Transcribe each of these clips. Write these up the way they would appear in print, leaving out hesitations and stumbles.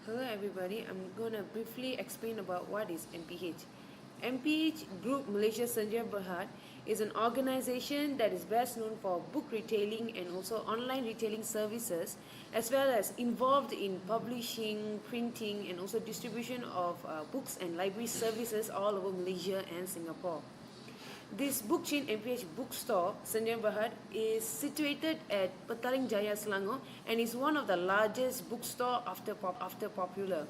Hello everybody, I'm going to briefly explain about what is MPH. MPH Group Malaysia Sanjay Berhad is an organization that is best known for book retailing and also online retailing services, as well as involved in publishing, printing and also distribution of books and library services all over Malaysia and Singapore. This book chain MPH bookstore, Sanjay Berhad, is situated at Petaling Jaya, Selangor, and is one of the largest bookstore after Popular.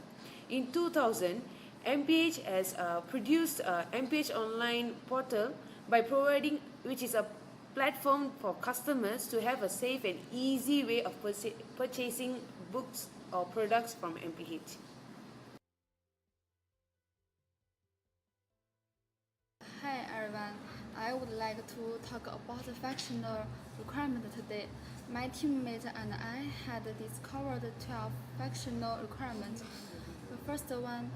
In 2000, MPH has produced MPH online portal by providing, which is a platform for customers to have a safe and easy way of purchasing books or products from MPH. Hi everyone, I would like to talk about the functional requirement today. My teammate and I had discovered 12 functional requirements. The first one,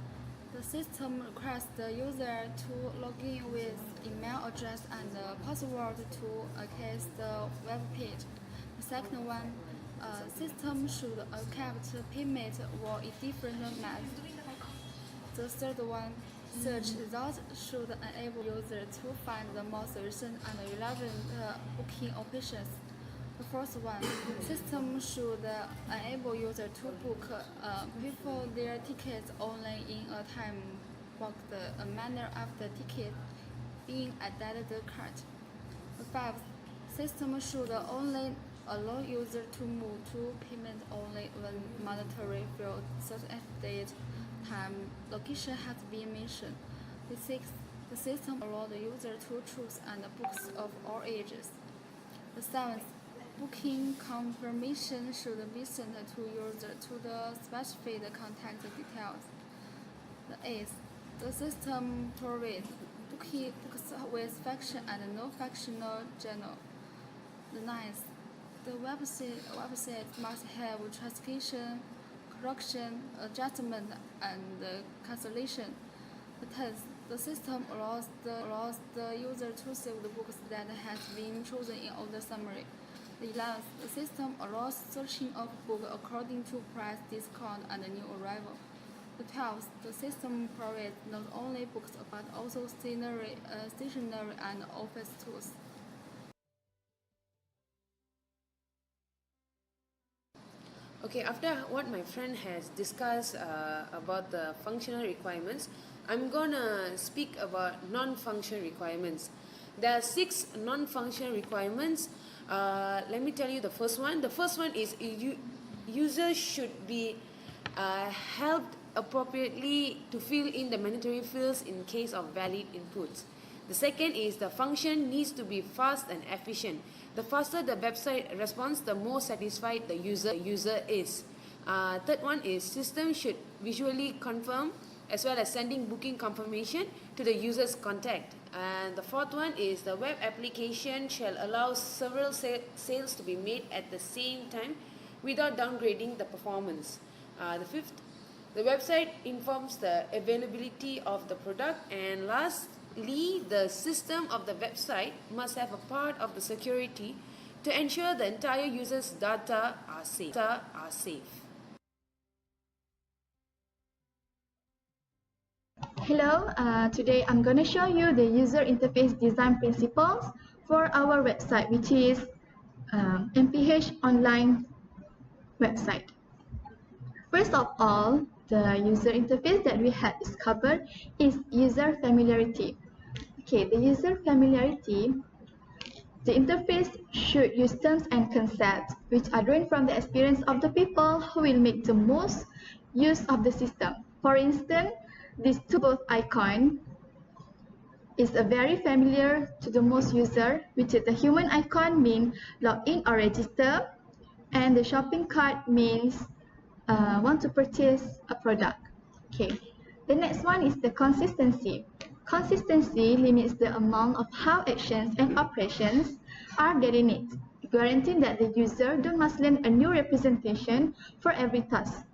the system requires the user to log in with email address and password to access the web page. The second one, system should accept payment or a different method. The third one, search results should enable users to find the most recent and relevant booking options. The fourth one, system should enable users to book before their tickets only in a time-boxed manner after ticket being added to the cart. The fifth, system should only allow users to move to payment only when mandatory fields such as date, time, location has been mentioned. The sixth, the system allows the user to choose and books of all ages. The seventh, booking confirmation should be sent to user to the specified contact details. The eighth, the system provides books with function and no functional journal. The ninth, the website must have translation, correction, adjustment, and cancellation. The 10th, the system allows the user to save the books that has been chosen in order summary. The 11th, the system allows searching of book according to price, discount, and new arrival. The 12th, the system provides not only books but also stationery and office tools. Okay, after what my friend has discussed about the functional requirements, I'm gonna speak about non-functional requirements. There are 6 non-functional requirements. Let me tell you the first one. The first one is users should be helped appropriately to fill in the mandatory fields in case of valid inputs. The second is the function needs to be fast and efficient. The faster the website responds, the more satisfied the user is. Third one is system should visually confirm as well as sending booking confirmation to the user's contact. And the fourth one is the web application shall allow several sales to be made at the same time without downgrading the performance. The fifth, the website informs the availability of the product. And lastly, the system of the website must have a part of the security to ensure the entire user's data are safe. Hello, today I'm going to show you the user interface design principles for our website, which is MPH online website. First of all, the user interface that we had discovered is user familiarity. Okay, the user familiarity, the interface should use terms and concepts which are drawn from the experience of the people who will make the most use of the system. For instance, this to-both icon is very familiar to the most user, which is the human icon means login or register, and the shopping cart means want to purchase a product. Okay. The next one is the consistency. Consistency limits the amount of how actions and operations are delineated, guaranteeing that the user must learn a new representation for every task.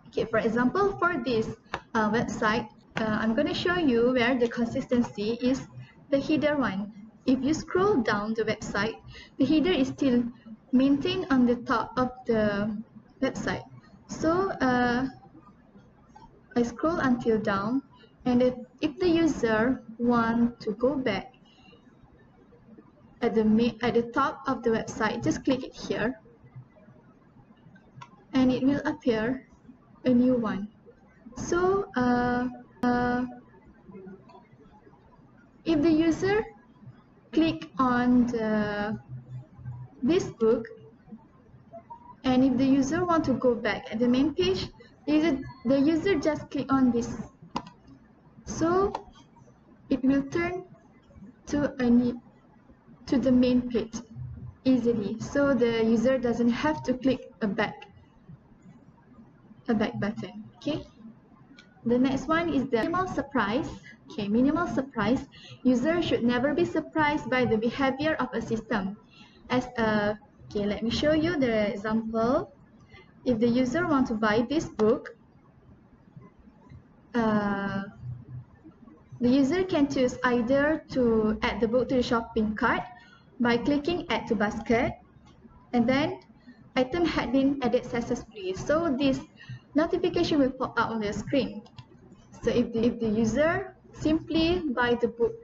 Okay, for example, for this website, I'm going to show you where the consistency is the header one. If you scroll down the website, the header is still maintained on the top of the website. So I scroll until down, and if the user want to go back at the top of the website, just click it here, and it will appear a new one. So if the user click on this book, and if the user want to go back at the main page, the user just click on this. So it will turn to the main page easily. So the user doesn't have to click a back button. Okay. The next one is the minimal surprise. Okay, minimal surprise. User should never be surprised by the behavior of a system. Okay, let me show you the example. If the user want to buy this book, the user can choose either to add the book to the shopping cart by clicking add to basket, and then item had been added successfully. So this notification will pop up on the screen. So if the user simply buy the book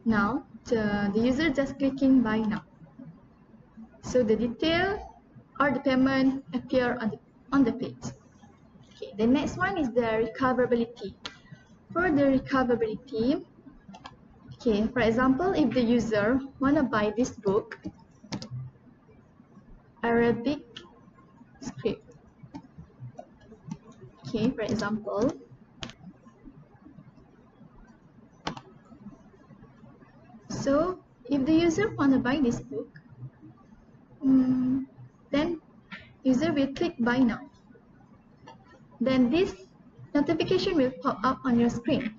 now, the user just clicking buy now. So the detail or the payment appear on the page. Okay, the next one is the recoverability. For the recoverability, okay, for example, if the user wanna buy this book, Arabic script. Okay, for example, so if the user wanna buy this book, then user will click buy now. Then this notification will pop up on your screen.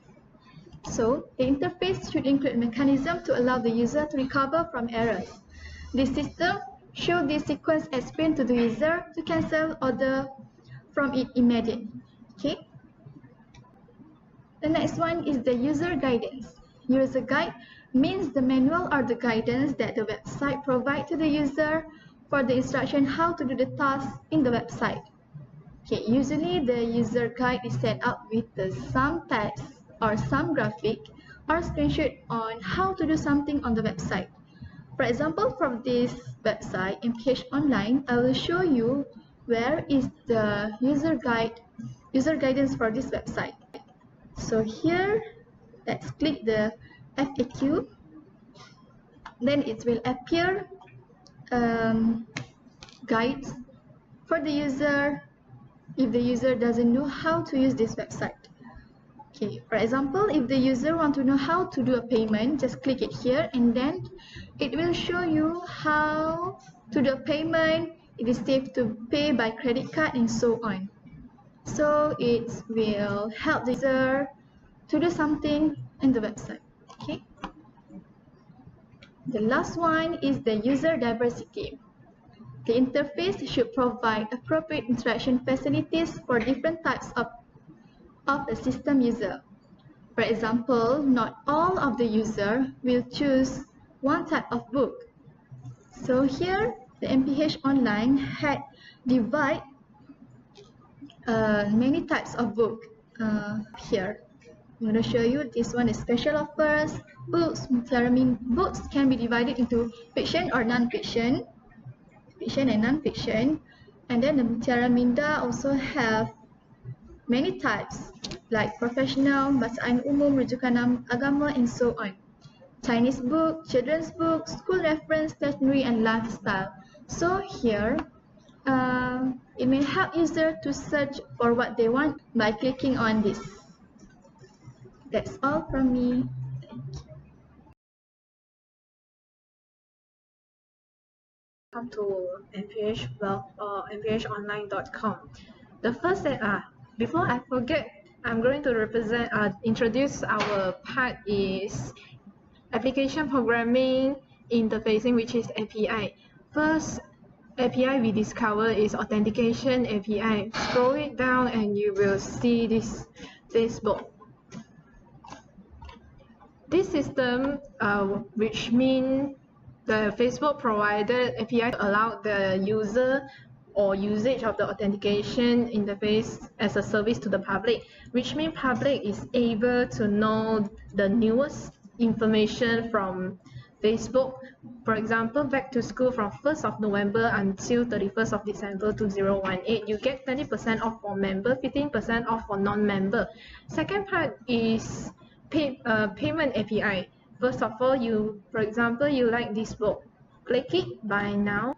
So the interface should include a mechanism to allow the user to recover from errors. This system shows this sequence explained to the user to cancel order from it immediately. Okay. The next one is the user guidance. User guide means the manual or the guidance that the website provides to the user for the instruction how to do the task in the website. Okay, usually the user guide is set up with some text or some graphic or screenshot on how to do something on the website. For example, from this website, MPH Online, I will show you where is the user guidance for this website. So here, let's click the FAQ. Then it will appear guides for the user if the user doesn't know how to use this website. Okay, for example, if the user want to know how to do a payment, just click it here, and then it will show you how to do a payment. It is safe to pay by credit card and so on. So it will help the user to do something in the website. Okay. The last one is the user diversity. The interface should provide appropriate interaction facilities for different types of a system user. For example, not all of the user will choose one type of book. So here, the MPH Online had divide many types of book. Here, I'm going to show you this one is special offers. Books can be divided into fiction or non-fiction, fiction and non-fiction. And then the Mutiara Minda also have many types like professional, bacaan umum, rujukan agama, and so on. Chinese book, children's book, school reference, stationery, and lifestyle. So here, it may help user to search for what they want by clicking on this. That's all from me. Thank you. Welcome to MPH blog or mphonline.com. The first before I forget, I'm going to introduce our part is application programming interfacing, which is API. First API we discover is authentication API. Scroll it down and you will see this Facebook. This system, which means the Facebook provided API to allow the user or usage of the authentication interface as a service to the public, which means public is able to know the newest information from Facebook. For example, back to school from 1st of November until 31st of December 2018, you get 20% off for member, 15% off for non-member. Second part is payment API. First of all, for example, you like this book. Click it, buy now,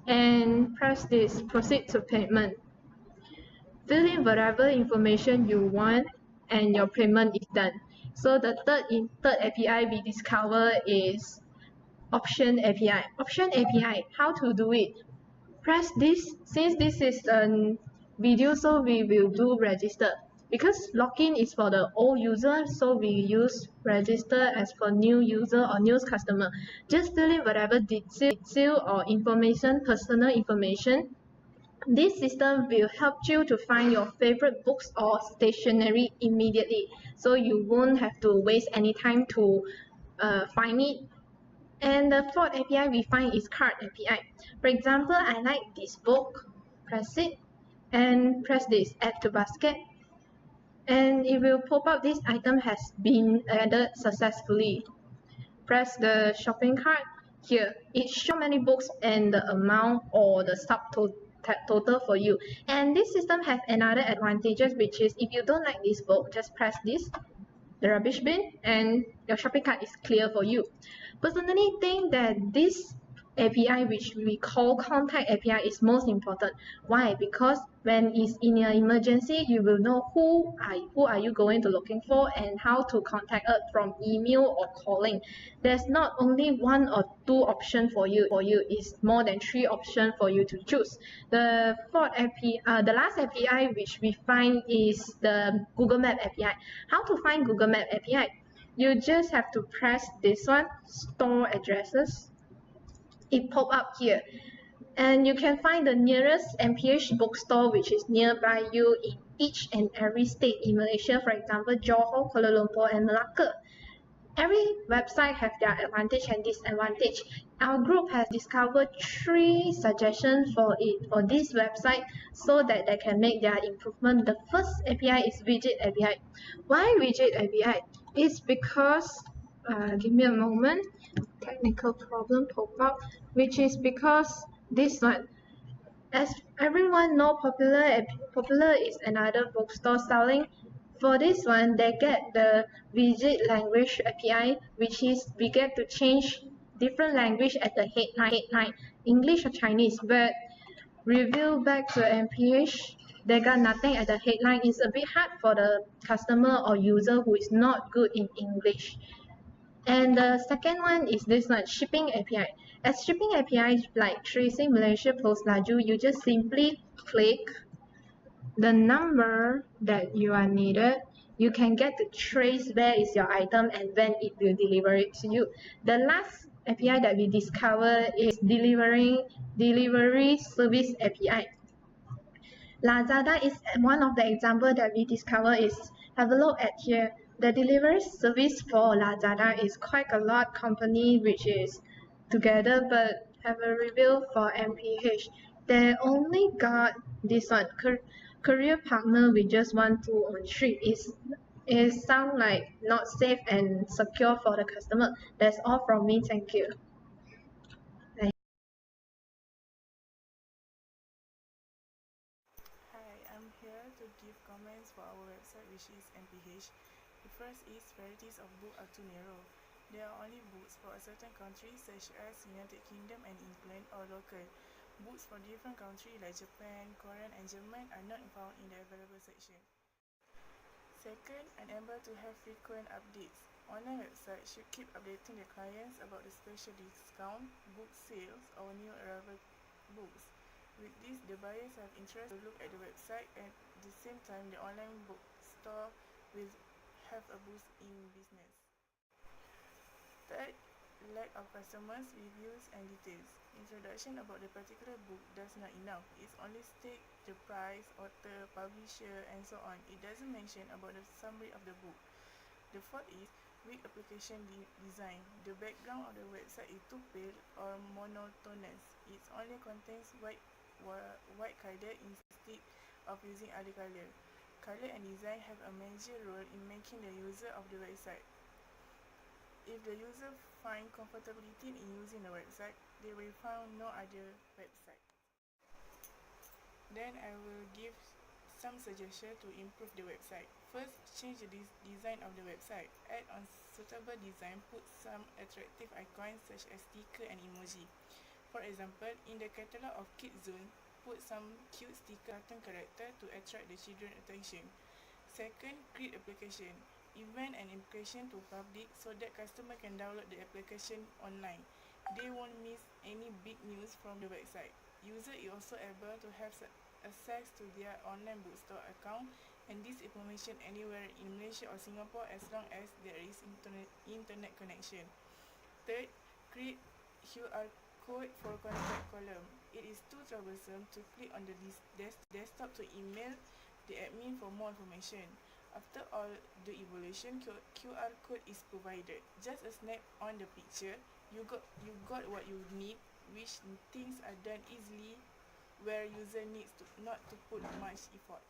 and press this, proceed to payment. Fill in whatever information you want and your payment is done. So the third API we discover is Option API. Option API, how to do it? Press this. Since this is a video, so we will do register. Because login is for the old user, so we use register as for new user or new customer. Just fill in whatever detail or information, personal information. This system will help you to find your favorite books or stationery immediately, so you won't have to waste any time to find it. And the fourth API we find is card API. For example, I like this book, press it, and press this, add to basket. And it will pop up this item has been added successfully. Press the shopping cart. Here, it shows many books and the amount or the subtotal for you. And this system has another advantages, which is if you don't like this book, just press this, the rubbish bin, and your shopping cart is clear for you. Personally think that this API, which we call contact API, is most important. Why? Because when it's in an emergency, you will know who are you going to looking for and how to contact us from email or calling. There's not only one or two options for you. It's more than 3 options for you to choose. The last API which we find is the Google Map API. How to find Google Map API? You just have to press this one, store addresses. It pop up here, and you can find the nearest MPH bookstore which is nearby you in each and every state in Malaysia. For example, Johor, Kuala Lumpur, and Malacca. Every website has their advantage and disadvantage. Our group has discovered 3 suggestions for this website so that they can make their improvement. The first API is widget API. Why widget API? It's because give me a moment, technical problem pop up, which is because this one, as everyone know, popular is another bookstore selling. For this one, they get the widget language API, which is we get to change different language at the headline, English or Chinese. But review back to MPH, they got nothing at the headline. It's a bit hard for the customer or user who is not good in English. And the second one is this one, shipping API. As shipping API, like tracing Malaysia Post Laju, you just simply click the number that you are needed. You can get to trace where is your item and when it will deliver it to you. The last API that we discover is delivery service API. Lazada is one of the example that we discover. Is have a look at here. The delivery service for Lazada is quite a lot company which is together, but have a review for MPH. They only got this one, career partner with just 1, 2, or 3. It sound like not safe and secure for the customer. That's all from me. Thank you. Hi, I'm here to give comments for our website, which is MPH. The first is varieties of book are too narrow. There are only books for a certain country such as United Kingdom and England or local. Books for different countries like Japan, Korean and German are not found in the available section. Second, unable to have frequent updates. Online websites should keep updating their clients about the special discount, book sales or new arrival books. With this, the buyers have interest to look at the website, and at the same time the online bookstore will have a boost in business. Third, lack of customers, reviews and details. Introduction about the particular book does not enough. It only states the price, author, publisher and so on. It doesn't mention about the summary of the book. The fourth is Weak application design. The background of the website is too pale or monotonous. It only contains white color instead of using other color. Color and design have a major role in making the user of the website. If the user find comfortability in using the website, they will find no other website. Then I will give some suggestions to improve the website. First, change the design of the website. Add on suitable design, put some attractive icons such as sticker and emoji. For example, in the catalog of Kids Zone, put some cute sticker cartoon character to attract the children's attention. Second, create application. Event an application to public so that customer can download the application online. They won't miss any big news from the website. User is also able to have access to their online bookstore account and this information anywhere in Malaysia or Singapore as long as there is internet connection. Third, create QR code for contact column. It is too troublesome to click on the desktop to email the admin for more information. After all the evaluation, QR code is provided. Just a snap on the picture, you got what you need, which things are done easily where user needs not to put much effort.